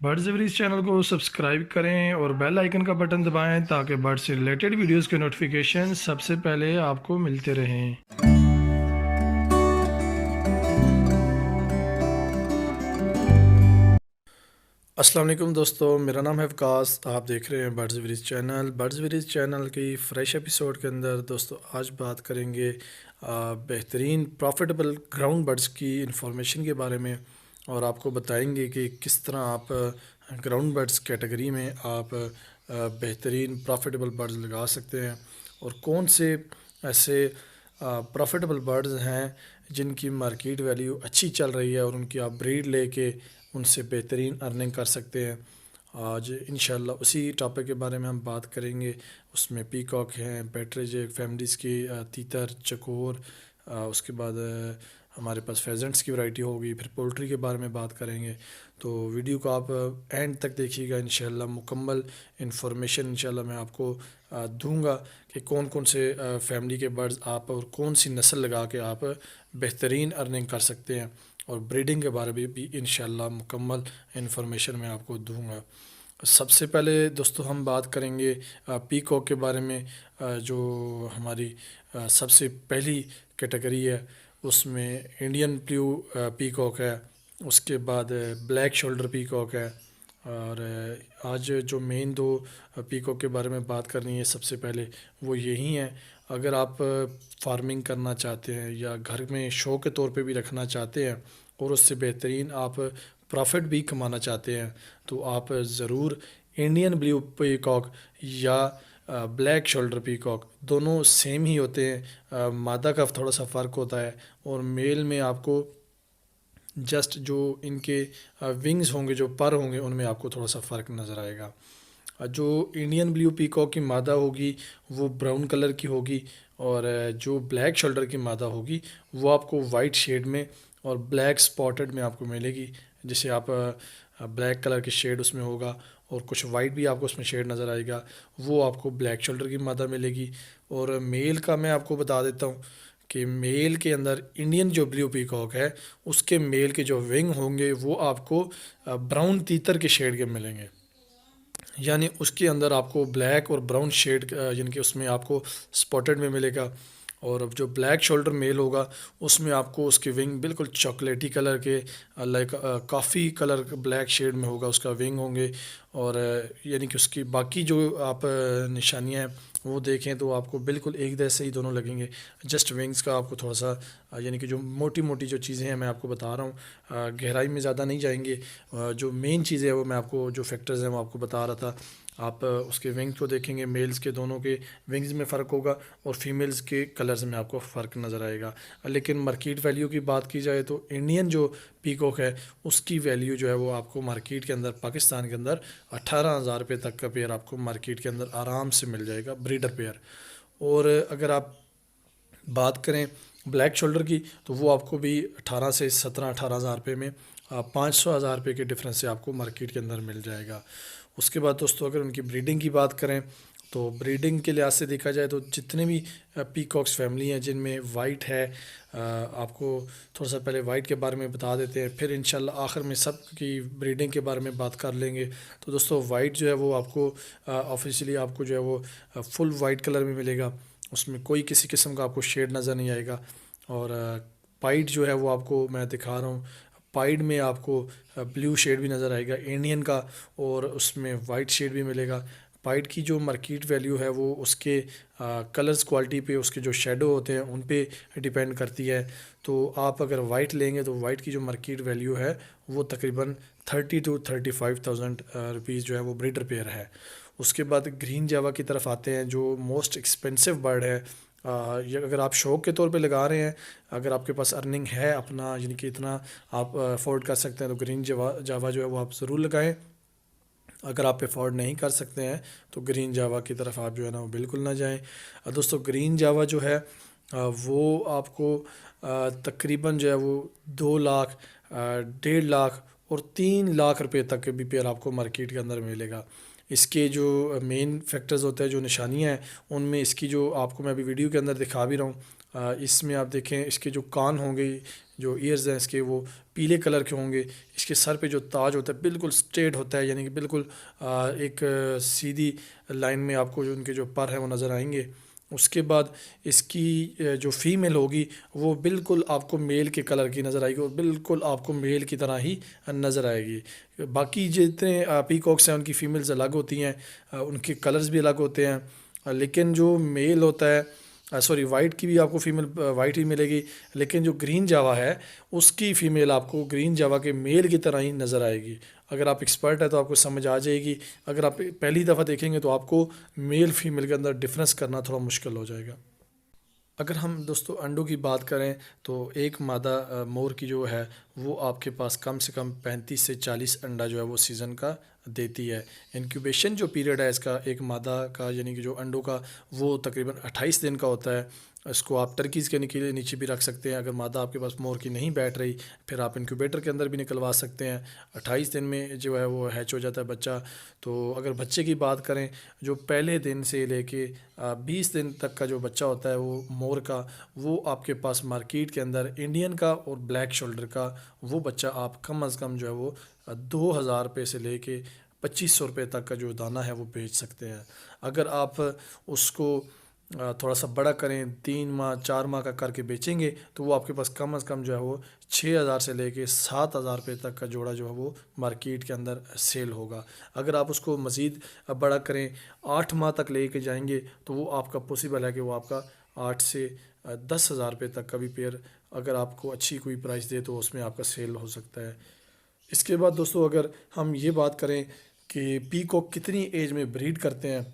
Birds एवरीज channel को subscribe करें और बेल आइकन का बटन दबाएं ताकि बर्ड्स से रिलेटेड वीडियोस के नोटिफिकेशन सबसे पहले आपको मिलते रहें। अस्सलाम वालेकुम दोस्तों, मेरा नाम है वकास। आप देख रहे हैं बर्ड्स एवरीज चैनल। बर्ड्स एवरीज चैनल की फ़्रेश एपिसोड के अंदर दोस्तों आज बात करेंगे बेहतरीन प्रॉफिटेबल ग्राउंड बर्ड्स की इंफॉर्मेशन के बारे में, और आपको बताएंगे कि किस तरह आप ग्राउंड बर्ड्स कैटेगरी में आप बेहतरीन प्रॉफिटेबल बर्ड्स लगा सकते हैं, और कौन से ऐसे प्रॉफिटेबल बर्ड्स हैं जिनकी मार्केट वैल्यू अच्छी चल रही है और उनकी आप ब्रीड लेके उनसे बेहतरीन अर्निंग कर सकते हैं। आज इंशाल्लाह उसी टॉपिक के बारे में हम बात करेंगे। उसमें पीकॉक हैं, पैट्रिज फैमिलीज़ की, तीतर, चकोर, उसके बाद हमारे पास फेजेंट्स की वैरायटी होगी, फिर पोल्ट्री के बारे में बात करेंगे। तो वीडियो को आप एंड तक देखिएगा, इंशाल्लाह मुकम्मल इन्फॉर्मेशन इंशाल्लाह मैं आपको दूंगा कि कौन कौन से फैमिली के बर्ड्स आप और कौन सी नस्ल लगा के आप बेहतरीन अर्निंग कर सकते हैं, और ब्रीडिंग के बारे में भी इंशाल्लाह मुकम्मल इन्फॉर्मेशन मैं आपको दूंगा। सबसे पहले दोस्तों हम बात करेंगे पीकॉक के बारे में। जो हमारी सबसे पहली कैटेगरी है उसमें इंडियन ब्लू पीकॉक है, उसके बाद ब्लैक शोल्डर पीकॉक है, और आज जो मेन दो पीकॉक के बारे में बात करनी है सबसे पहले वो यही हैं। अगर आप फार्मिंग करना चाहते हैं या घर में शो के तौर पे भी रखना चाहते हैं और उससे बेहतरीन आप प्रॉफिट भी कमाना चाहते हैं, तो आप ज़रूर इंडियन ब्लू पीकॉक या ब्लैक शोल्डर पीकॉक, दोनों सेम ही होते हैं। मादा का थोड़ा सा फ़र्क होता है, और मेल में आपको जस्ट जो इनके विंग्स होंगे, जो पर होंगे, उनमें आपको थोड़ा सा फ़र्क नज़र आएगा। जो इंडियन ब्लू पीकॉक की मादा होगी वो ब्राउन कलर की होगी, और जो ब्लैक शोल्डर की मादा होगी वो आपको वाइट शेड में और ब्लैक स्पॉटेड में आपको मिलेगी। जैसे आप ब्लैक कलर की शेड उसमें होगा और कुछ वाइट भी आपको उसमें शेड नज़र आएगा, वो आपको ब्लैक शोल्डर की मादा मिलेगी। और मेल का मैं आपको बता देता हूँ कि मेल के अंदर इंडियन जो ब्लू पीकॉक है उसके मेल के जो विंग होंगे वो आपको ब्राउन तीतर के शेड के मिलेंगे, यानी उसके अंदर आपको ब्लैक और ब्राउन शेड यानी कि उसमें आपको स्पॉटेड में मिलेगा। और अब जो ब्लैक शोल्डर मेल होगा उसमें आपको उसके विंग बिल्कुल चॉकलेटी कलर के, like coffee colour black shade में होगा उसका विंग होंगे। और यानी कि उसकी बाकी जो आप निशानियाँ हैं वो देखें तो आपको बिल्कुल एक जैसे ही दोनों लगेंगे। जस्ट विंग्स का आपको थोड़ा सा यानी कि जो मोटी मोटी जो चीज़ें हैं मैं आपको बता रहा हूँ, गहराई में ज़्यादा नहीं जाएंगे। जो मेन चीज़ें हैं वो मैं आपको, जो फैक्टर्स हैं वो आपको बता रहा था। आप उसके विंग्स को देखेंगे, मेल्स के दोनों के विंग्स में फ़र्क होगा और फीमेल्स के कलर्स में आपको फ़र्क नज़र आएगा। लेकिन मार्केट वैल्यू की बात की जाए तो इंडियन जो पीकॉक है उसकी वैल्यू जो है वो आपको मार्केट के अंदर, पाकिस्तान के अंदर 18,000 रुपये तक का पेयर आपको मार्केट के अंदर आराम से मिल जाएगा, ब्रीडर पेयर। और अगर आप बात करें ब्लैक शोल्डर की तो वो आपको भी 18 से 17-18 हज़ार रुपये में 500,000 रुपये के डिफरेंस से आपको मार्केट के अंदर मिल जाएगा। उसके बाद दोस्तों अगर उनकी ब्रीडिंग की बात करें तो ब्रीडिंग के लिहाज से देखा जाए तो जितने भी पीकॉक्स फैमिली हैं जिनमें वाइट है, आपको थोड़ा सा पहले वाइट के बारे में बता देते हैं, फिर इंशाल्लाह आखिर में सब की ब्रीडिंग के बारे में बात कर लेंगे। तो दोस्तों वाइट जो है वो आपको ऑफिशियली आपको जो है वो फुल वाइट कलर में मिलेगा, उसमें कोई किसी किस्म का आपको शेड नज़र नहीं आएगा। और पाइड जो है वो आपको मैं दिखा रहा हूँ, पाइड में आपको ब्लू शेड भी नज़र आएगा इंडियन का, और उसमें वाइट शेड भी मिलेगा। पाइड की जो मार्केट वैल्यू है वो उसके कलर्स क्वालिटी पे, उसके जो शेडो होते हैं उन पे डिपेंड करती है। तो आप अगर वाइट लेंगे तो वाइट की जो मार्केट वैल्यू है वो तकरीबन 30,000 to 35,000 रुपीज़ जो है वो ब्रीडर पेयर है। उसके बाद ग्रीन जावा की तरफ आते हैं जो मोस्ट एक्सपेंसिव बर्ड है। ये अगर आप शौक़ के तौर पे लगा रहे हैं, अगर आपके पास अर्निंग है अपना, यानी कि इतना आप अफोर्ड कर सकते हैं, तो ग्रीन जावा जावा जो है वो आप ज़रूर लगाएं। अगर आप अफोर्ड नहीं कर सकते हैं तो ग्रीन जावा की तरफ आप जो है ना वो बिल्कुल ना जाएं। दोस्तों ग्रीन जावा जो है वो आपको तकरीबन जो है वो 2 लाख, 1.5 लाख और 3 लाख रुपए तक के भी पेयर आपको मार्केट के अंदर मिलेगा। इसके जो मेन फैक्टर्स होते हैं, जो निशानियां हैं, उनमें इसकी जो आपको मैं अभी वीडियो के अंदर दिखा भी रहा हूँ, इसमें आप देखें इसके जो कान होंगे, जो ईयर्स हैं इसके, वो पीले कलर के होंगे। इसके सर पे जो ताज होता है बिल्कुल स्ट्रेट होता है, यानी कि बिल्कुल एक सीधी लाइन में आपको जो उनके जो पर हैं वो नज़र आएंगे। उसके बाद इसकी जो फीमेल होगी वो बिल्कुल आपको मेल के कलर की नज़र आएगी और बिल्कुल आपको मेल की तरह ही नज़र आएगी। बाकी जितने पीकॉक्स हैं उनकी फ़ीमेल्स अलग होती हैं, उनके कलर्स भी अलग होते हैं, लेकिन जो मेल होता है, सॉरी, वाइट की भी आपको फ़ीमेल वाइट ही मिलेगी, लेकिन जो ग्रीन जावा है उसकी फ़ीमेल आपको ग्रीन जावा के मेल की तरह ही नज़र आएगी। अगर आप एक्सपर्ट है तो आपको समझ आ जाएगी, अगर आप पहली दफ़ा देखेंगे तो आपको मेल फीमेल के अंदर डिफरेंस करना थोड़ा मुश्किल हो जाएगा। अगर हम दोस्तों अंडों की बात करें तो एक मादा मोर की जो है वो आपके पास कम से कम 35 से 40 अंडा जो है वो सीज़न का देती है। इंक्यूबेशन जो पीरियड है इसका एक मादा का, यानी कि जो अंडों का, वो तकरीबन 28 दिन का होता है। इसको आप टर्कीज़ के नीचे भी रख सकते हैं। अगर मादा आपके पास मोर की नहीं बैठ रही, फिर आप इंक्यूबेटर के अंदर भी निकलवा सकते हैं। 28 दिन में जो है वो हैच हो जाता है बच्चा। तो अगर बच्चे की बात करें, जो पहले दिन से लेके 20 दिन तक का जो बच्चा होता है वो मोर का, वो आपके पास मार्केट के अंदर इंडियन का और ब्लैक शोल्डर का वो बच्चा आप कम अज़ कम जो है वो 2,000 रुपये से लेके 2,500 रुपये तक का जो दाना है वो बेच सकते हैं। अगर आप उसको थोड़ा सा बड़ा करें, 3 माह 4 माह का करके बेचेंगे, तो वो आपके पास कम अज़ कम जो है वो 6,000 से लेके 7,000 रुपये तक का जोड़ा जो है वो मार्केट के अंदर सेल होगा। अगर आप उसको मज़ीद बड़ा करें, 8 माह तक लेके जाएंगे, तो वो आपका पॉसिबल है कि वो आपका 8 से 10,000 रुपये तक का भी पेयर, अगर आपको अच्छी कोई प्राइस दे तो उसमें आपका सेल हो सकता है। इसके बाद दोस्तों अगर हम ये बात करें कि पीकॉक कितनी एज में ब्रीड करते हैं,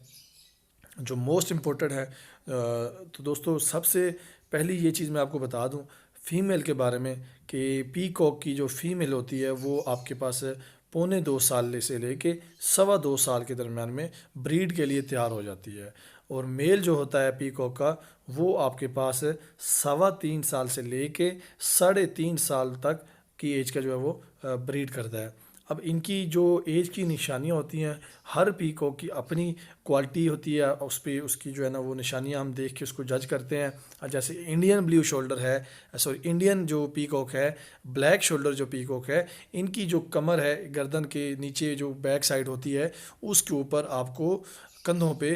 जो मोस्ट इम्पोर्टेंट है, तो दोस्तों सबसे पहली ये चीज़ मैं आपको बता दूं फ़ीमेल के बारे में कि पीकॉक की जो फ़ीमेल होती है वो आपके पास 1.25 साल से लेके 2.25 साल के दरमियान में ब्रीड के लिए तैयार हो जाती है। और मेल जो होता है पीकॉक का, वो आपके पास 3.25 साल से लेके 3.5 साल तक की एज का जो है वो ब्रीड करता है। अब इनकी जो एज की निशानियाँ होती हैं, हर पीकॉक की अपनी क्वालिटी होती है, उस पे उसकी जो है ना वो निशानियाँ हम देख के उसको जज करते हैं। जैसे इंडियन ब्लू शोल्डर है, सॉरी इंडियन जो पीकॉक है, ब्लैक शोल्डर जो पीकॉक है, इनकी जो कमर है, गर्दन के नीचे जो बैक साइड होती है, उसके ऊपर आपको कंधों पे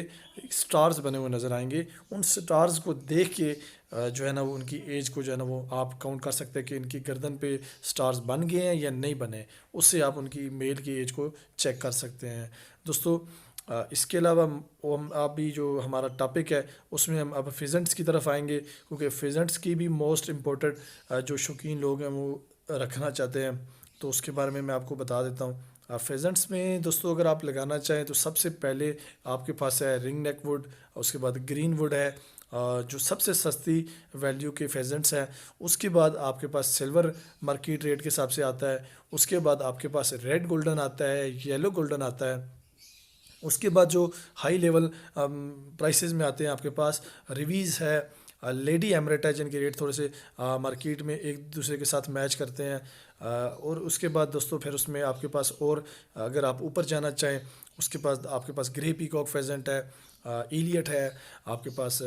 स्टार्स बने हुए नज़र आएंगे। उन स्टार्स को देख के जो है ना वो उनकी एज को जो है ना वो आप काउंट कर सकते हैं कि इनकी गर्दन पे स्टार्स बन गए हैं या नहीं बने। उससे आप उनकी मेल की एज को चेक कर सकते हैं। दोस्तों इसके अलावा हम अभी जो हमारा टॉपिक है उसमें हम अब फिजेंट्स की तरफ आएंगे, क्योंकि फिजेंट्स की भी मोस्ट इम्पोर्टेंट जो शौकीन लोग हैं वो रखना चाहते हैं, तो उसके बारे में मैं आपको बता देता हूँ। फेजेंट्स में दोस्तों अगर आप लगाना चाहें तो सबसे पहले आपके पास है रिंग नेक वुड, उसके बाद ग्रीन वुड है, जो सबसे सस्ती वैल्यू के फेजेंट्स हैं। उसके बाद आपके पास सिल्वर मार्केट रेट के हिसाब से आता है। उसके बाद आपके पास रेड गोल्डन आता है, येलो गोल्डन आता है। उसके बाद जो हाई लेवल प्राइसेस में आते हैं आपके पास रिवीज़ है, लेडी एमरेट है, जिनके रेट थोड़े से मार्केट में एक दूसरे के साथ मैच करते हैं। और उसके बाद दोस्तों फिर उसमें आपके पास और अगर आप ऊपर जाना चाहें, उसके पास आपके पास ग्रे पीकॉक फेजेंट है, इलियट है, आपके पास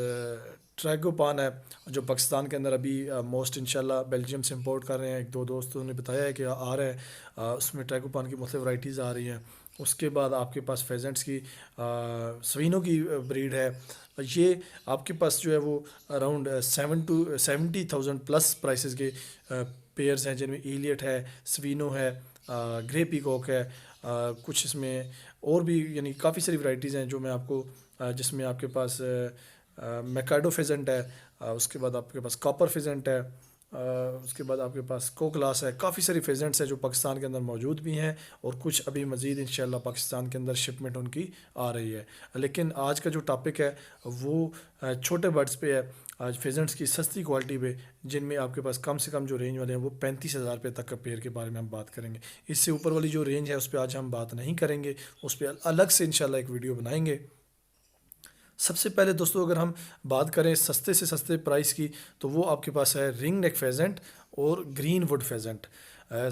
ट्रैगोपान है, जो पाकिस्तान के अंदर अभी मोस्ट इंशाल्लाह बेल्जियम से इंपोर्ट कर रहे हैं। एक दो दोस्तों ने बताया है कि आ रहा है, उसमें ट्रैगोपान की मुख्तलिफ वैराइटीज़ आ रही हैं। उसके बाद आपके पास फेजेंट्स की स्विनों की ब्रीड है। ये आपके पास जो है वो अराउंड 70,000 प्लस प्राइसेस के पेयर्स हैं, जिनमें इलियट है, स्विनो है, ग्रे पीकॉक है, कुछ इसमें और भी यानी काफ़ी सारी वैराइटीज़ हैं जो मैं आपको जिसमें आपके पास मैकाडो फेजेंट है, उसके बाद आपके पास कॉपर फेजेंट है, उसके बाद आपके पास कोकलास है। काफ़ी सारी फेजेंट्स हैं जो पाकिस्तान के अंदर मौजूद भी हैं और कुछ अभी मज़ीद इंशाल्लाह पाकिस्तान के अंदर शिपमेंट उनकी आ रही है। लेकिन आज का जो टॉपिक है वो छोटे बर्ड्स पे है, आज फेजेंट्स की सस्ती क्वालिटी पे, जिनमें आपके पास कम से कम जो रेंज वाले हैं वो 35,000 रुपये तक का पेयर के बारे में हम बात करेंगे। इससे ऊपर वाली जो रेंज है उस पर आज हम बात नहीं करेंगे, उस पर अलग से इंशाल्लाह एक वीडियो बनाएंगे। सबसे पहले दोस्तों अगर हम बात करें सस्ते से सस्ते प्राइस की, तो वो आपके पास है रिंग नेक फेजेंट और ग्रीन वुड फेजेंट।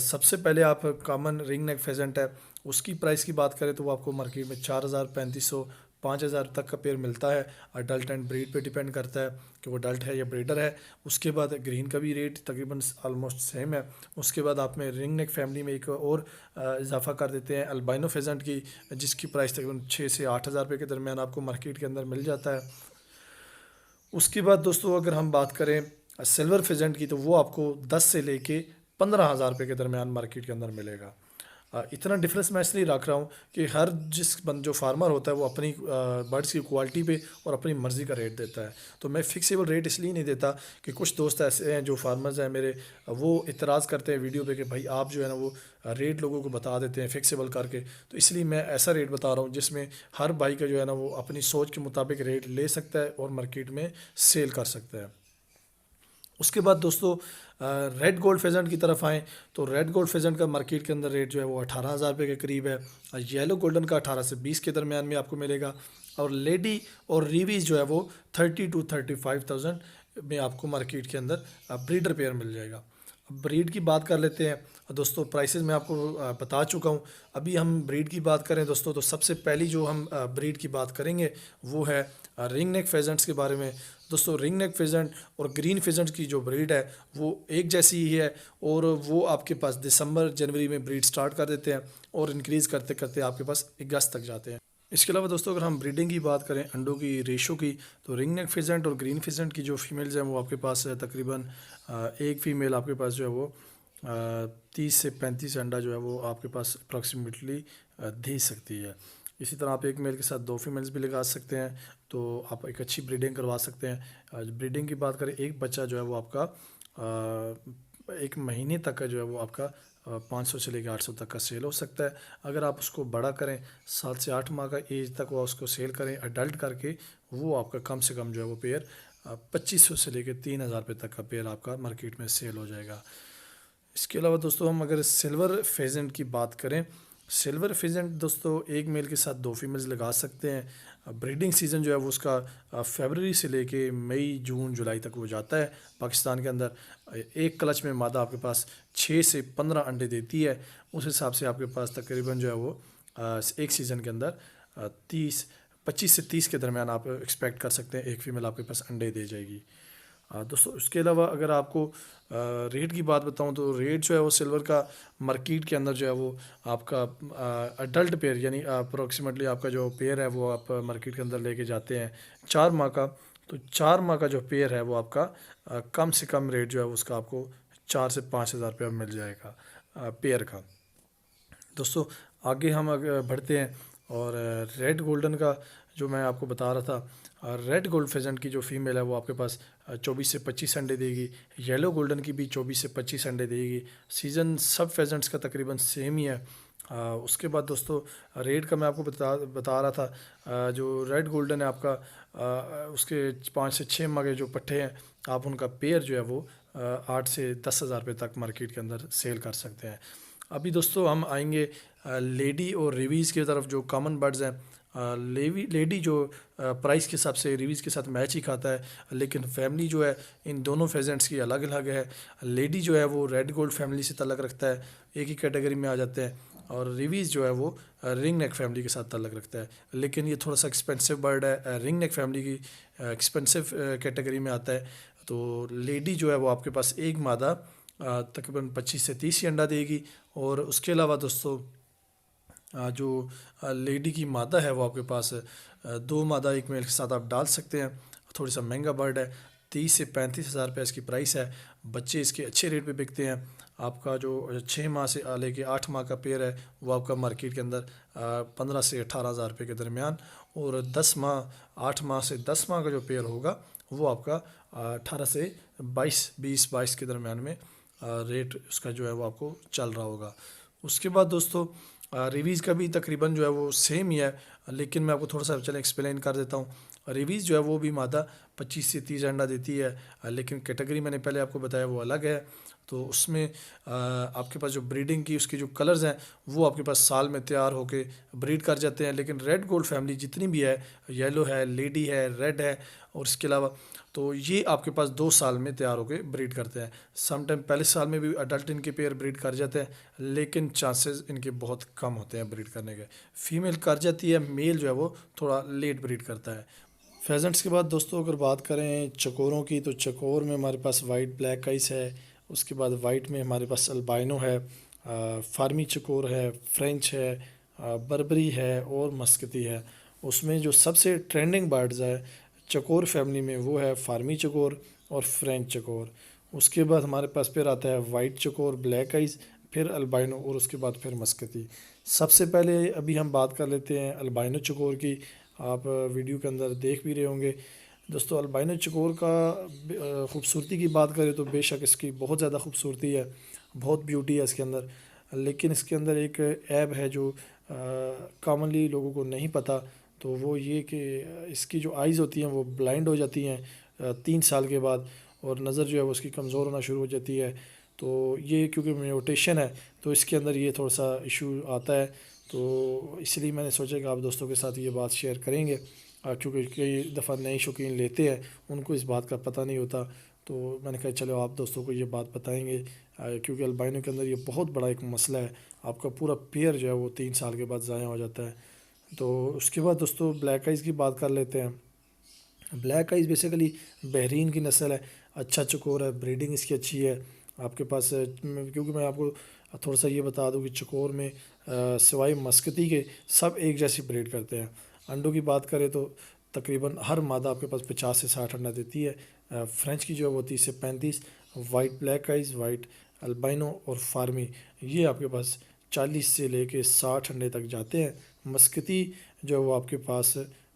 सबसे पहले आप कॉमन रिंग नेक फेजेंट है, उसकी प्राइस की बात करें तो वो आपको मार्केट में 4,000, 3,500, 5,000 तक का पेयर मिलता है। अडल्ट एंड ब्रीड पे डिपेंड करता है कि वो अडल्ट है या ब्रीडर है। उसके बाद ग्रीन का भी रेट तकरीबन ऑलमोस्ट सेम है। उसके बाद आप में रिंग नेक फैमिली में एक और इजाफा कर देते हैं अल्बाइनो फेजेंट की, जिसकी प्राइस तकरीबन 6 से 8,000 रुपये के दरमियान आपको मार्केट के अंदर मिल जाता है। उसके बाद दोस्तों अगर हम बात करें सिल्वर फेजेंट की, तो वो आपको 10 से लेके 15,000 रुपये के दरमियान मार्केट के अंदर मिलेगा। इतना डिफरेंस मैं इसलिए रख रहा हूँ कि हर जो फार्मर होता है वो अपनी बर्ड्स की क्वालिटी पे और अपनी मर्ज़ी का रेट देता है। तो मैं फिक्सेबल रेट इसलिए नहीं देता कि कुछ दोस्त ऐसे हैं जो फार्मर्स हैं मेरे, वो इतराज़ करते हैं वीडियो पे कि भाई आप जो है ना वो रेट लोगों को बता देते हैं फिक्सेबल करके। तो इसलिए मैं ऐसा रेट बता रहा हूँ जिसमें हर भाई का जो है ना वो अपनी सोच के मुताबिक रेट ले सकता है और मार्केट में सेल कर सकता है। उसके बाद दोस्तों रेड गोल्ड फेजेंट की तरफ आएँ तो रेड गोल्ड फेजेंट का मार्केट के अंदर रेट जो है वो 18,000 रुपये के करीब है। येलो गोल्डन का 18 से 20 के दरमियान में आपको मिलेगा। और लेडी और रीवीज जो है वो 30 to 35,000 में आपको मार्केट के अंदर ब्रीडर पेयर मिल जाएगा। अब ब्रीड की बात कर लेते हैं दोस्तों। प्राइसेस मैं आपको बता चुका हूँ। अभी हम ब्रीड की बात करें दोस्तों, तो सबसे पहली जो हम ब्रीड की बात करेंगे वो है रिंग नेक फेजेंट्स के बारे में। दोस्तों रिंग नेक फेजेंट और ग्रीन फेजेंट की जो ब्रीड है वो एक जैसी ही है, और वो आपके पास दिसंबर जनवरी में ब्रीड स्टार्ट कर देते हैं और इंक्रीज़ करते करते आपके पास अगस्त तक जाते हैं। इसके अलावा दोस्तों अगर हम ब्रीडिंग की बात करें, अंडों की रेशो की, तो रिंग नेक फेजेंट और ग्रीन फेजेंट की जो फीमेल्स हैं वो आपके पास तकरीबन एक फ़ीमेल आपके पास जो है वो 30 से 35 अंडा जो है वो आपके पास अप्रॉक्सीमेटली दे सकती है। इसी तरह आप एक मेल के साथ 2 फीमेल्स भी लगा सकते हैं, तो आप एक अच्छी ब्रीडिंग करवा सकते हैं। ब्रीडिंग की बात करें, एक बच्चा जो है वो आपका 1 महीने तक का जो है वो आपका 500 से लेकर 800 तक का सेल हो सकता है। अगर आप उसको बड़ा करें 7 से 8 माह का एज तक वो उसको सेल करें अडल्ट करके, वो आपका कम से कम जो है वो पेयर 2500 से लेकर 3,000 रुपये तक का पेयर आपका मार्केट में सेल हो जाएगा। इसके अलावा दोस्तों हम अगर सिल्वर फेजेंट की बात करें, सिल्वर फेजेंट दोस्तों एक मेल के साथ 2 फीमेल्स लगा सकते हैं। ब्रीडिंग सीज़न जो है वो उसका फरवरी से लेके मई जून जुलाई तक वो जाता है पाकिस्तान के अंदर। एक क्लच में मादा आपके पास 6 से 15 अंडे देती है। उस हिसाब से आपके पास तकरीबन जो है वो एक सीज़न के अंदर 25 से 30 के दरमियान आप एक्सपेक्ट कर सकते हैं एक फ़ीमेल आपके पास अंडे दे जाएगी। दोस्तों इसके अलावा अगर आपको रेट की बात बताऊं, तो रेट जो है वो सिल्वर का मार्केट के अंदर जो है वो आपका अडल्ट पेयर यानी अप्रोक्सीमेटली आपका जो पेयर है वो आप मार्केट के अंदर लेके जाते हैं 4 माह का। तो 4 माह का जो पेयर है वो आपका कम से कम रेट जो है उसका आपको 4 से 5,000 रुपया मिल जाएगा पेयर का। दोस्तों आगे हम अगर बढ़ते हैं, और रेड गोल्डन का जो मैं आपको बता रहा था, रेड गोल्ड फेजेंट की जो फीमेल है वो आपके पास 24 से 25 अंडे देगी। येलो गोल्डन की भी 24 से 25 अंडे देगी। सीज़न सब फेजेंट्स का तकरीबन सेम ही है। उसके बाद दोस्तों रेट का मैं आपको बता रहा था, जो रेड गोल्डन है आपका उसके 5 से 6 माह के जो पट्टे हैं आप उनका पेयर जो है वो 8 से 10,000 रुपये तक मार्केट के अंदर सेल कर सकते हैं। अभी दोस्तों हम आएंगे लेडी और रिवीज़ की तरफ, जो कॉमन बर्ड्स हैं। लेडी जो प्राइस के हिसाब से रिवीज़ के साथ मैच ही खाता है, लेकिन फैमिली जो है इन दोनों फेजेंट्स की अलग अलग है। लेडी जो है वो रेड गोल्ड फैमिली से ताल्लुक़ रखता है, एक ही कैटेगरी में आ जाते हैं, और रिवीज़ जो है वो रिंग नेक फैमिली के साथ ताल्लुक़ रखता है, लेकिन ये थोड़ा सा एक्सपेंसिव बर्ड है। रिंग नेक फैमिली की एक्सपेंसिव कैटेगरी में आता है। तो लेडी जो है वो आपके पास एक मादा तकरीबन 25 से 30 ही अंडा देगी। और उसके अलावा दोस्तों जो लेडी की मादा है वो आपके पास 2 मादा एक मेल के साथ आप डाल सकते हैं। थोड़ी सा महंगा बर्ड है, 30 से 35,000 रुपये इसकी प्राइस है। बच्चे इसके अच्छे रेट पे बिकते हैं। आपका जो 6 माह से लेके 8 माह का पेयर है वो आपका मार्केट के अंदर 15 से 18,000 रुपये के दरमियान, और 8 माह से 10 माह का जो पेयर होगा वो आपका 18 से 20 के दरमियान में रेट उसका जो है वो आपको चल रहा होगा। उसके बाद दोस्तों रिवीज़ का भी तकरीबन जो है वो सेम ही है, लेकिन मैं आपको थोड़ा सा चले एक्सप्लेन कर देता हूँ। रिवीज़ जो है वो भी मादा 25 से 30 अंडा देती है, लेकिन कैटेगरी मैंने पहले आपको बताया वो अलग है। तो उसमें आपके पास जो ब्रीडिंग की उसके जो कलर्स हैं वो आपके पास साल में तैयार होके ब्रीड कर जाते हैं। लेकिन रेड गोल्ड फैमिली जितनी भी है, येलो है, लेडी है, रेड है, और इसके अलावा तो ये आपके पास 2 साल में तैयार होकर ब्रीड करते हैं। समटाइम पहले साल में भी अडल्ट इनके पेयर ब्रीड कर जाते हैं, लेकिन चांसेस इनके बहुत कम होते हैं ब्रीड करने के। फीमेल कर जाती है, मेल जो है वो थोड़ा लेट ब्रीड करता है। फेजेंट्स के बाद दोस्तों अगर बात करें चकोरों की, तो चकोर में हमारे पास वाइट ब्लैक आइस है। उसके बाद वाइट में हमारे पास अल्बाइनो है, फार्मी चकोर है, फ्रेंच है, बर्बरी है और मस्कती है। उसमें जो सबसे ट्रेंडिंग बर्ड्स है चकोर फैमिली में वो है फार्मी चकोर और फ्रेंच चकोर। उसके बाद हमारे पास फिर आता है वाइट चकोर, ब्लैक आइस, फिर अल्बाइनो और उसके बाद फिर मस्कती। सबसे पहले अभी हम बात कर लेते हैं अल्बाइनो चकोर की। आप वीडियो के अंदर देख भी रहे होंगे दोस्तों। अल्बाइनो चकोर का ख़ूबसूरती की बात करें तो बेशक इसकी बहुत ज़्यादा खूबसूरती है, बहुत ब्यूटी है इसके अंदर। लेकिन इसके अंदर एक ऐब है जो कॉमनली लोगों को नहीं पता, तो वो ये कि इसकी जो आइज़ होती हैं वो ब्लाइंड हो जाती हैं 3 साल के बाद, और नज़र जो है वो उसकी कमज़ोर होना शुरू हो जाती है। तो ये क्योंकि म्यूटेशन है तो इसके अंदर ये थोड़ा सा इशू आता है। तो इसलिए मैंने सोचा कि आप दोस्तों के साथ ये बात शेयर करेंगे, क्योंकि कई दफ़ा नए शौकीन लेते हैं उनको इस बात का पता नहीं होता। तो मैंने कहा चलो आप दोस्तों को ये बात बताएंगे, क्योंकि अल्बाइनो के अंदर ये बहुत बड़ा एक मसला है। आपका पूरा पेयर जो है वो 3 साल के बाद ज़ाया हो जाता है। तो उसके बाद दोस्तों ब्लैक आइज़ की बात कर लेते हैं। ब्लैक आइज़ बेसिकली बहरीन की नस्ल है, अच्छा चकोर है, ब्रीडिंग इसकी अच्छी है। आपके पास क्योंकि मैं आपको थोड़ा सा ये बता दूं कि चकोर में सिवाय मस्कती के सब एक जैसी ब्रीड करते हैं। अंडों की बात करें तो तकरीबन हर मादा आपके पास 50 से 60 अंडा देती है। फ्रेंच की जो है वो 30 से 35, white black eyes, white albino और फार्मी ये आपके पास 40 से लेके 60 अंडे तक जाते हैं। मस्कती जो है वो आपके पास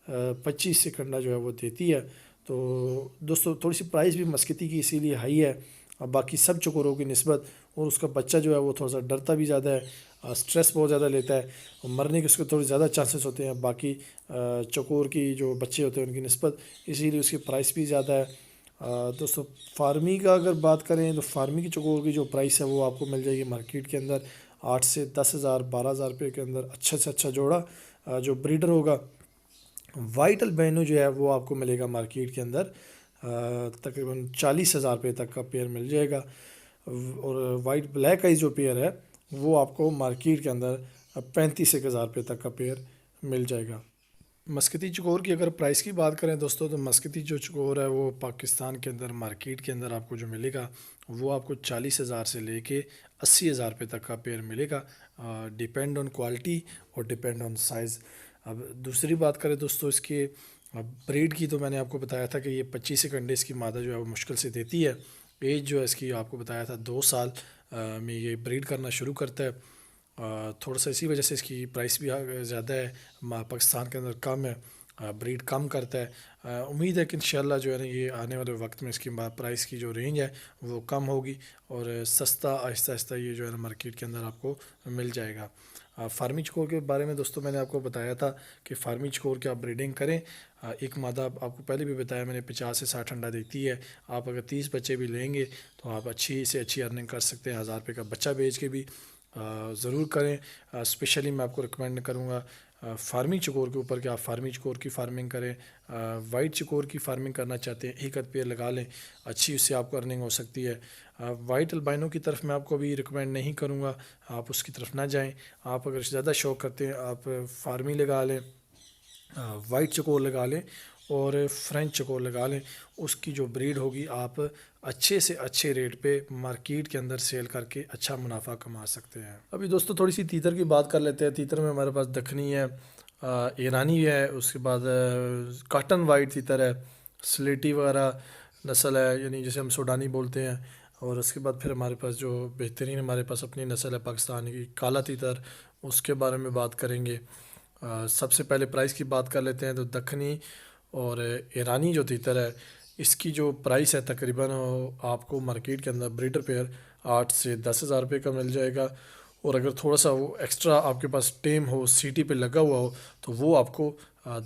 25 से अंडा जो है वो देती है। तो दोस्तों थोड़ी सी प्राइस भी मस्कती की इसीलिए हाई है अब बाकी सब चकोरों की निस्बत, और उसका बच्चा जो है वो थोड़ा सा डरता भी ज़्यादा है, स्ट्रेस बहुत ज़्यादा लेता है, और मरने के उसके थोड़े ज़्यादा चांसेस होते हैं बाकी चकोर की जो बच्चे होते हैं उनकी निस्बत, इसीलिए उसकी प्राइस भी ज़्यादा है। दोस्तों फार्मी का अगर बात करें तो फार्मी की चकोर की जो प्राइस है वो आपको मिल जाएगी मार्केट के अंदर 8 से 10 हज़ार 12 हज़ार रुपये के अंदर अच्छा से अच्छा जोड़ा जो ब्रीडर होगा। वाइट अल्बाइनो जो है वो आपको मिलेगा मार्केट के अंदर तकरीबन 40 हज़ार रुपये तक का पेयर मिल जाएगा। और वाइट ब्लैक आई जो पेयर है वो आपको मार्केट के अंदर 35 हज़ार रुपये तक का पेयर मिल जाएगा। मस्कती चकोर की अगर प्राइस की बात करें दोस्तों, तो मस्कती जो चकोर है वो पाकिस्तान के अंदर मार्केट के अंदर आपको जो मिलेगा वो आपको 40 हज़ार से लेके 80 हज़ार रुपये तक का पेयर मिलेगा, डिपेंड ऑन क्वालिटी और डिपेंड ऑन साइज़। अब दूसरी बात करें दोस्तों इसके ब्रीड की, तो मैंने आपको बताया था कि ये 25 एक अंडे इसकी मादा जो है वो मुश्किल से देती है। एज जो है इसकी आपको बताया था 2 साल में ये ब्रीड करना शुरू करता है। थोड़ा सा इसी वजह से इसकी प्राइस भी ज़्यादा है, पाकिस्तान के अंदर कम है, ब्रीड कम करता है। उम्मीद है कि इंशाल्लाह जो है ना ये आने वाले वक्त में इसकी प्राइस की जो रेंज है वो कम होगी और सस्ता आहिस्ता आहिस्ता ये जो है ना मार्केट के अंदर आपको मिल जाएगा। फार्मी चकोर के बारे में दोस्तों मैंने आपको बताया था कि फार्मी चकोर की आप ब्रीडिंग करें। एक मादा आपको पहले भी बताया मैंने 50 से 60 अंडा देती है। आप अगर 30 बच्चे भी लेंगे तो आप अच्छी से अच्छी अर्निंग कर सकते हैं। 1000 रुपये का बच्चा बेच के भी ज़रूर करें। स्पेशली मैं आपको रिकमेंड करूँगा फार्मी चकोर के ऊपर कि आप फार्मी चकोर की फार्मिंग करें। वाइट चकोर की फार्मिंग करना चाहते हैं, एक आध पेड़ लगा लें, अच्छी उससे आपको अर्निंग हो सकती है। वाइट अल्बाइनो की तरफ मैं आपको अभी रिकमेंड नहीं करूँगा, आप उसकी तरफ ना जाएं। आप अगर ज़्यादा शौक़ करते हैं आप फार्मी लगा लें, वाइट चकोर लगा लें और फ्रेंच चकोर लगा लें। उसकी जो ब्रीड होगी आप अच्छे से अच्छे रेट पे मार्केट के अंदर सेल करके अच्छा मुनाफा कमा सकते हैं। अभी दोस्तों थोड़ी सी तीतर की बात कर लेते हैं। तीतर में हमारे पास दखनी है, ईरानी है, उसके बाद कॉटन वाइट तीतर है, स्लेटी वगैरह नस्ल है, यानी जैसे हम सूडानी बोलते हैं। और उसके बाद फिर हमारे पास जो बेहतरीन हमारे पास अपनी नस्ल है पाकिस्तान की काला तीतर, उसके बारे में बात करेंगे। सबसे पहले प्राइस की बात कर लेते हैं। तो दखनी और ईरानी जो तीतर है इसकी जो प्राइस है तकरीबन आपको मार्केट के अंदर ब्रीडर पेयर 8 से 10 हज़ार रुपये का मिल जाएगा। और अगर थोड़ा सा वो एक्स्ट्रा आपके पास टेम हो, सीटी पे लगा हुआ हो, तो वो आपको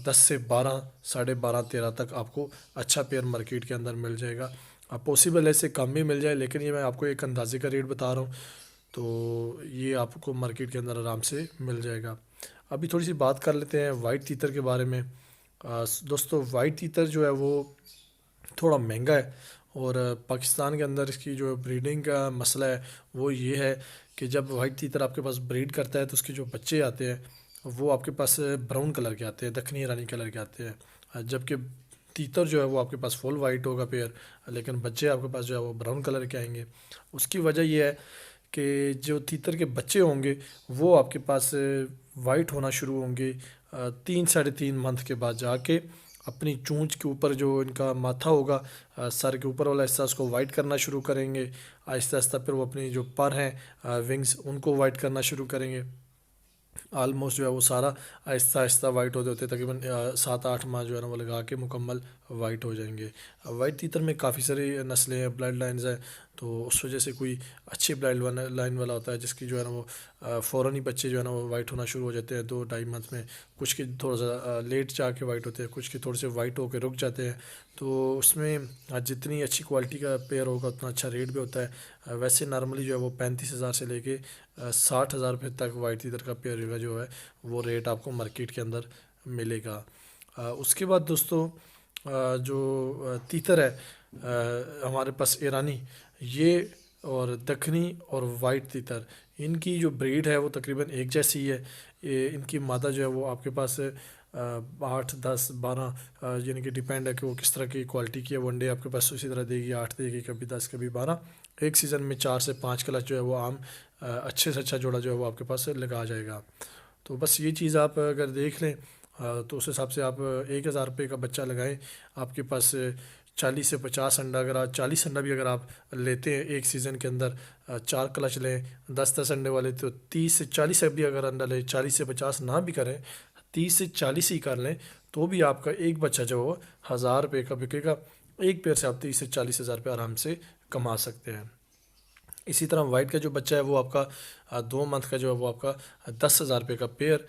10 से 12, 12.5, 13 तक आपको अच्छा पेयर मार्केट के अंदर मिल जाएगा। पॉसिबल है इससे कम भी मिल जाए, लेकिन ये मैं आपको एक अंदाजे का रेट बता रहा हूँ, तो ये आपको मार्केट के अंदर आराम से मिल जाएगा। अभी थोड़ी सी बात कर लेते हैं वाइट तीतर के बारे में। दोस्तों, वाइट तीतर जो है वो थोड़ा महंगा है, और पाकिस्तान के अंदर इसकी जो ब्रीडिंग का मसला है वो ये है कि जब वाइट तीतर आपके पास ब्रीड करता है तो उसके जो बच्चे आते हैं वो आपके पास ब्राउन कलर के आते हैं, दक्षिणी ईरानी कलर के आते हैं। जबकि तीतर जो है वो आपके पास फुल वाइट होगा पेयर, लेकिन बच्चे आपके पास जो है वो ब्राउन कलर के आएंगे। उसकी वजह ये है कि जो तीतर के बच्चे होंगे वो आपके पास वाइट होना शुरू होंगे 3 साढ़े 3 मंथ के बाद जाके। अपनी चोंच के ऊपर जो इनका माथा होगा, सर के ऊपर वाला हिस्सा, उसको वाइट करना शुरू करेंगे आहिस्ता आहिस्ता। फिर वो अपनी जो पर हैं विंग्स, उनको वाइट करना शुरू करेंगे। ऑलमोस्ट जो है वो सारा आहिस्ता आहिस्ता वाइट होते होते तकरीबन 7-8 माह जो है ना वो लगा के मुकम्मल वाइट हो जाएंगे। वाइट तीतर में काफ़ी सारी नस्लें हैं, ब्लड लाइन्स हैं, तो उस वजह से कोई अच्छी ब्लड लाइन वाला होता है जिसकी जो है ना वो फ़ौरन ही बच्चे जो है ना वो वाइट होना शुरू हो जाते हैं 2-2.5 मंथ में। कुछ के थोड़ा सा लेट जाके वाइट होते हैं, कुछ के थोड़े से वाइट होकर रुक जाते हैं। तो उसमें जितनी अच्छी क्वालिटी का पेयर होगा उतना अच्छा रेट भी होता है। वैसे नॉर्मली जो है वो 35,000 से लेके 60,000 रुपये तक वाइट तीतर का पेयर का जो है वो रेट आपको मार्केट के अंदर मिलेगा। उसके बाद दोस्तों, जो तीतर है हमारे पास ईरानी, ये और दखनी और वाइट तीतर, इनकी जो ब्रीड है वो तकरीबन एक जैसी है। ये इनकी मादा जो है वो आपके पास 8, 10, 12, यानी कि डिपेंड है कि वो किस तरह की क्वालिटी की है। वनडे आपके पास उसी तरह देगी, 8 देगी, कभी 10, कभी 12। एक सीज़न में 4 से 5 क्लच जो है वो आम अच्छे से अच्छा जोड़ा जो है वो आपके पास लगा जाएगा। तो बस ये चीज़ आप अगर देख लें तो उस हिसाब से आप 1,000 रुपये का बच्चा लगाएं, आपके पास 40 से 50 अंडा, अगर आप 40 अंडा भी अगर आप लेते हैं एक सीज़न के अंदर, 4 क्लच लें 10-10 अंडे वाले, तो 30 से 40 भी अगर अंडा लें, 40 से 50 ना भी करें, 30 से 40 ही कर लें, तो भी आपका एक बच्चा जो वो 1,000 रुपये का बिकेगा। एक पेयर से आप 30 से 40 हज़ार रुपये आराम से कमा सकते हैं। इसी तरह वाइट का जो बच्चा है वो आपका 2 मंथ का जो है वो आपका 10,000 रुपये का पेयर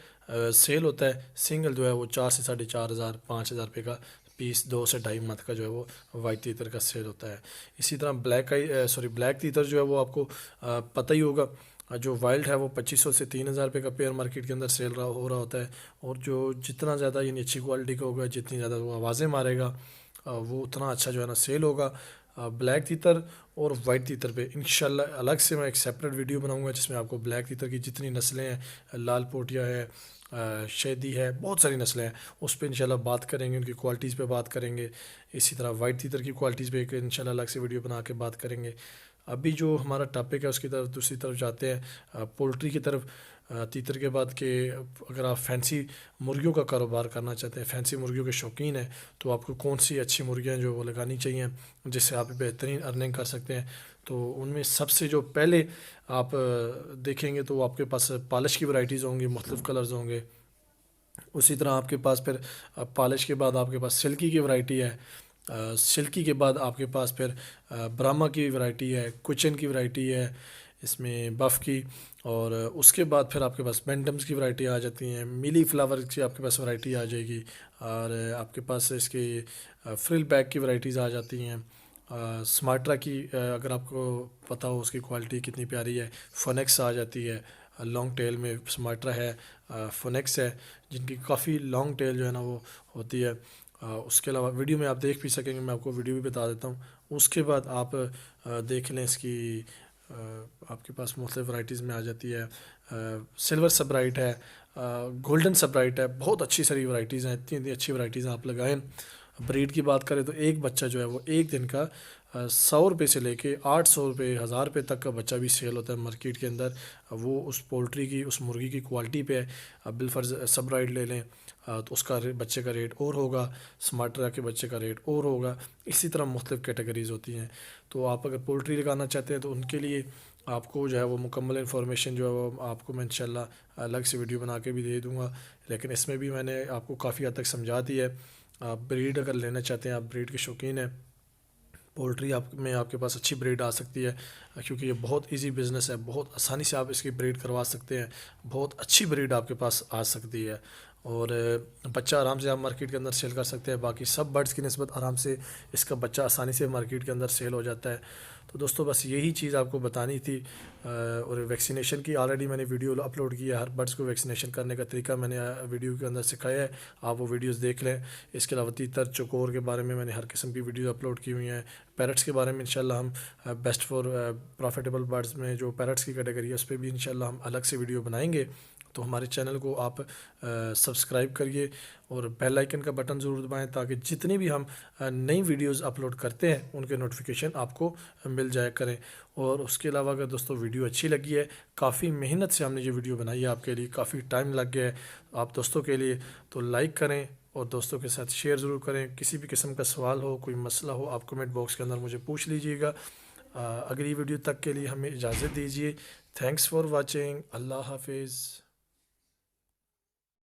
सेल होता है। सिंगल जो है वो 4 से 4.5 हज़ार, 5,000 रुपये का पीस 2 से 2.5 मंथ का जो है वो वाइट तीतर का सेल होता है। इसी तरह ब्लैक तीतर जो है वो आपको पता ही होगा। जो वाइल्ड है वो 2,500 से 3,000 रुपये का पेयर मार्केट के अंदर सेल हो रहा होता है। और जो जितना ज़्यादा यानी अच्छी क्वालिटी का होगा, जितनी ज़्यादा वो आवाज़ें मारेगा, वो उतना अच्छा जो है ना सेल होगा। ब्लैक तीतर और वाइट तीतर पे इंशाल्लाह अलग से मैं एक सेपरेट वीडियो बनाऊंगा, जिसमें आपको ब्लैक तीतर की जितनी नस्लें हैं, लाल पोटिया है, शैदी है, बहुत सारी नस्लें हैं, उस पर इंशाल्लाह बात करेंगे, उनकी क्वालिटीज़ पे बात करेंगे। इसी तरह वाइट तीतर की क्वालिटीज़ पे एक इंशाल्लाह अलग से वीडियो बना के बात करेंगे। अभी जो हमारा टॉपिक है उसकी तरफ दूसरी तरफ जाते हैं, पोल्ट्री की तरफ। तीतर के बाद के अगर आप फैंसी मुर्गियों का कारोबार करना चाहते हैं, फैंसी मुर्गियों के शौकीन हैं, तो आपको कौन सी अच्छी मुर्गियाँ जो वो लगानी चाहिए जिससे आप बेहतरीन अर्निंग कर सकते हैं। तो उनमें सबसे जो पहले आप देखेंगे तो आपके पास पॉलिश की वैराइटीज़ होंगी, मुख्तलिफ़ कलर्स होंगे। उसी तरह आपके पास फिर पॉलिश के बाद आपके पास सिल्की की वैरायटी है। सिल्की के बाद आपके पास फिर ब्राह्मा की वैरायटी है, कुचन की वैरायटी है, इसमें बफ़ की। और उसके बाद फिर आपके पास बेंटम्स की वैरायटी आ जाती हैं, मिली फ्लावर की आपके पास वैरायटी आ जाएगी। और आपके पास इसके फ्रिल बैग की वैराइटीज़ आ जाती हैं। स्मार्ट्रा की अगर आपको पता हो उसकी क्वालिटी कितनी प्यारी है, फोनेक्स आ जाती है। लॉन्ग टेल में स्मार्ट्रा है, फोनेक्स है, जिनकी काफ़ी लॉन्ग टेल जो है ना वो होती है। उसके अलावा वीडियो में आप देख भी सकेंगे, मैं आपको वीडियो भी बता देता हूँ। उसके बाद आप देख लें इसकी आपके पास मुख्तलिफ़ वैराइटीज़ में आ जाती है। सिल्वर सबराइट है, गोल्डन सबराइट है, बहुत अच्छी सारी वैराइटीज़ हैं। इतनी इतनी अच्छी वैराइटीज़ आप लगाएं। ब्रीड की बात करें तो एक बच्चा जो है वो एक दिन का 100 रुपये से लेके 800 रुपये, 1,000 रुपये तक का बच्चा भी सेल होता है मार्केट के अंदर। वो उस पोल्ट्री की, उस मुर्गी की क्वालिटी पे है। अब बिलफर्ज सबराइड ले लें तो उसका बच्चे का रेट और होगा, स्मार्टरा के बच्चे का रेट और होगा। इसी तरह मुख्तलिफ़ कैटेगरीज़ होती हैं। तो आप अगर पोल्ट्री लगाना चाहते हैं तो उनके लिए आपको जो है वो मुकम्मल इन्फॉर्मेशन जो है वो आपको मैं इंशाल्लाह अलग से वीडियो बना के भी दे दूँगा। लेकिन इसमें भी मैंने आपको काफ़ी हद तक समझा दी है। आप ब्रीड अगर लेना चाहते हैं, आप ब्रीड के शौकीन हैं, पोल्ट्री आप में आपके पास अच्छी ब्रीड आ सकती है, क्योंकि ये बहुत इजी बिज़नेस है, बहुत आसानी से आप इसकी ब्रीड करवा सकते हैं, बहुत अच्छी ब्रीड आपके पास आ सकती है। और बच्चा आराम से आप मार्केट के अंदर सेल कर सकते हैं, बाकी सब बर्ड्स की निस्बत आराम से इसका बच्चा आसानी से मार्केट के अंदर सेल हो जाता है। तो दोस्तों बस यही चीज़ आपको बतानी थी। और वैक्सीनेशन की ऑलरेडी मैंने वीडियो अपलोड किया है, हर बर्ड्स को वैक्सीनेशन करने का तरीका मैंने वीडियो के अंदर सिखाया है, आप वो वीडियोस देख लें। इसके अलावा तीतर चकोर के बारे में मैंने हर किस्म की वीडियो अपलोड की हुई हैं। पैरट्स के बारे में इंशाल्लाह हम बेस्ट फॉर प्रॉफिटेबल बर्ड्स में जो पैरट्स की कैटेगरी है उस पर भी इंशाल्लाह हम अलग से वीडियो बनाएंगे। तो हमारे चैनल को आप सब्सक्राइब करिए और बेल आइकन का बटन ज़रूर दबाएं, ताकि जितनी भी हम नई वीडियोस अपलोड करते हैं उनके नोटिफिकेशन आपको मिल जाया करें। और उसके अलावा अगर दोस्तों वीडियो अच्छी लगी है, काफ़ी मेहनत से हमने ये वीडियो बनाई है आपके लिए, काफ़ी टाइम लग गया है आप दोस्तों के लिए, तो लाइक करें और दोस्तों के साथ शेयर ज़रूर करें। किसी भी किस्म का सवाल हो, कोई मसला हो, आप कमेंट बॉक्स के अंदर मुझे पूछ लीजिएगा। अगली वीडियो तक के लिए हमें इजाज़त दीजिए। Thanks for watching. अल्लाह हाफिज़।